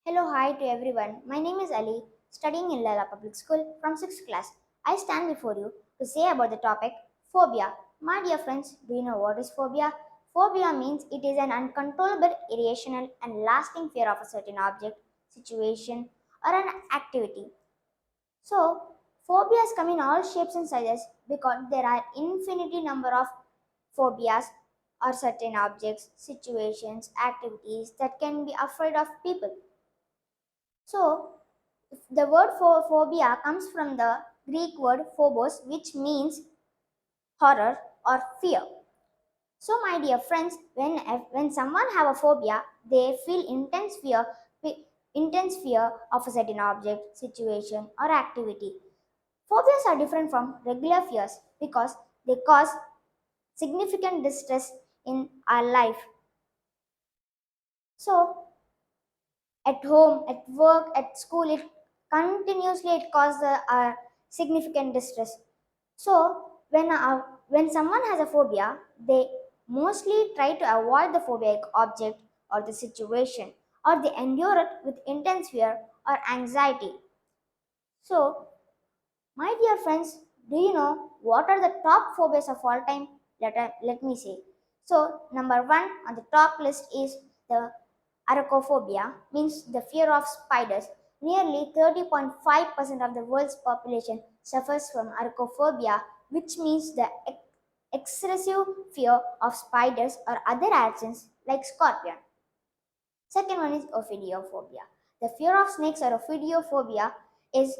Hello, hi to everyone. My name is Ali, studying in Lala Public School from 6th class. I stand before you to say about the topic phobia. My dear friends, do you know what is phobia? Phobia means it is an uncontrollable, irrational, and lasting fear of a certain object, situation, or an activity. So, phobias come in all shapes and sizes because there are infinity number of phobias or certain objects, situations, activities that can be afraid of people. So, the word for phobia comes from the Greek word phobos, which means horror or fear. So, my dear friends, when someone have a phobia, they feel intense fear of a certain object, situation, or activity. Phobias are different from regular fears because they cause significant distress in our life. So, at home, at work, at school, it causes significant distress. So when someone has a phobia, they mostly try to avoid the phobic object or the situation, or they endure it with intense fear or anxiety. So, my dear friends, do you know what are the top phobias of all time? Let me say. So, number one on the top list is the Arachnophobia, means the fear of spiders. Nearly 30.5% of the world's population suffers from arachnophobia, which means the excessive fear of spiders or other actions like scorpion. Second one is ophidiophobia. The fear of snakes or ophidiophobia is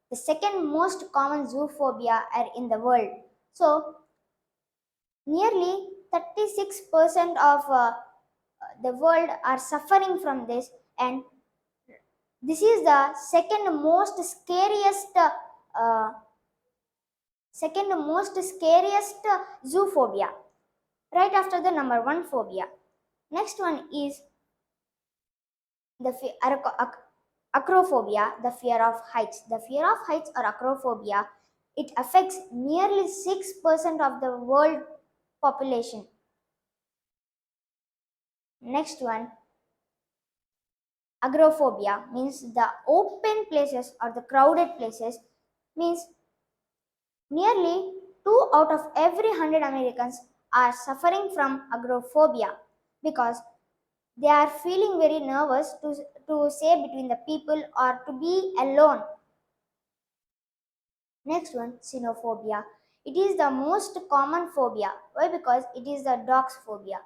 the second most common zoophobia in the world. So, nearly 36% of the world are suffering from this, and this is the uh, second most scariest zoophobia, right after the number one phobia. Next one is the acrophobia, the fear of heights. The fear of heights or acrophobia, it affects nearly 6% of the world population. Next one, agoraphobia, means the open places or the crowded places, means nearly 2 out of every 100 Americans are suffering from agoraphobia because they are feeling very nervous to say between the people or to be alone. Next one, xenophobia. It is the most common phobia. Why? Because it is the dog's phobia.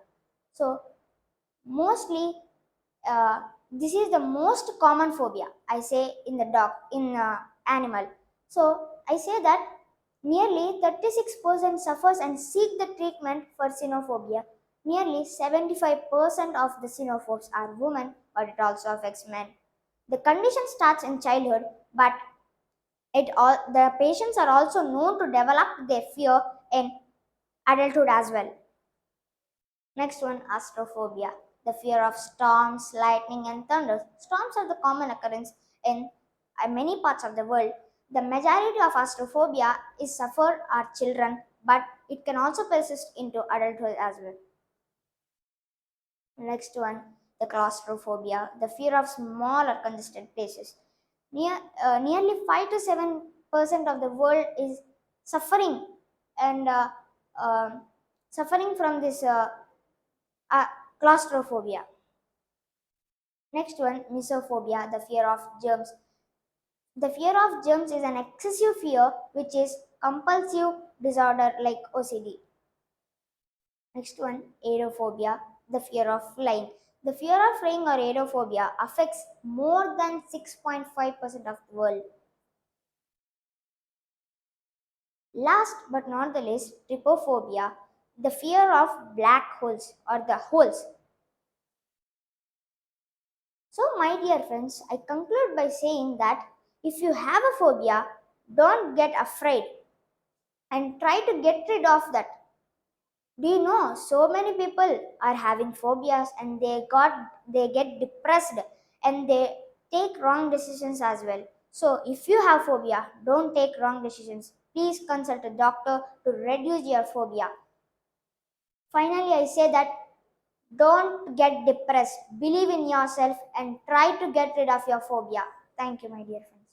So, mostly, this is the most common phobia. I say in the dog, in animal. So, I say that nearly 36% suffers and seek the treatment for xenophobia. Nearly 75% of the xenophobes are women, but it also affects men. The condition starts in childhood, but the patients are also known to develop their fear in adulthood as well. Next one, astrophobia, the fear of storms, lightning, and thunder. Storms are the common occurrence in many parts of the world. The majority of astrophobia is suffered are children, but it can also persist into adulthood as well. Next one, the claustrophobia, the fear of small or congested places. Nearly 5 to 7% of the world is suffering and um suffering from this uh, claustrophobia. Next one, misophobia, the fear of germs. The fear of germs is an excessive fear which is compulsive disorder like OCD. Next one, aerophobia, the fear of flying. The fear of flying or aerophobia affects more than 6.5% of the world. Last but not the least, trypophobia, the fear of black holes or the holes. So, my dear friends, I conclude by saying that if you have a phobia, don't get afraid and try to get rid of that. Do you know so many people are having phobias and they get depressed and they take wrong decisions as well. So if you have phobia, don't take wrong decisions. Please consult a doctor to reduce your phobia. Finally, I say that Don't get depressed. Believe in yourself and try to get rid of your phobia. Thank you, my dear friend.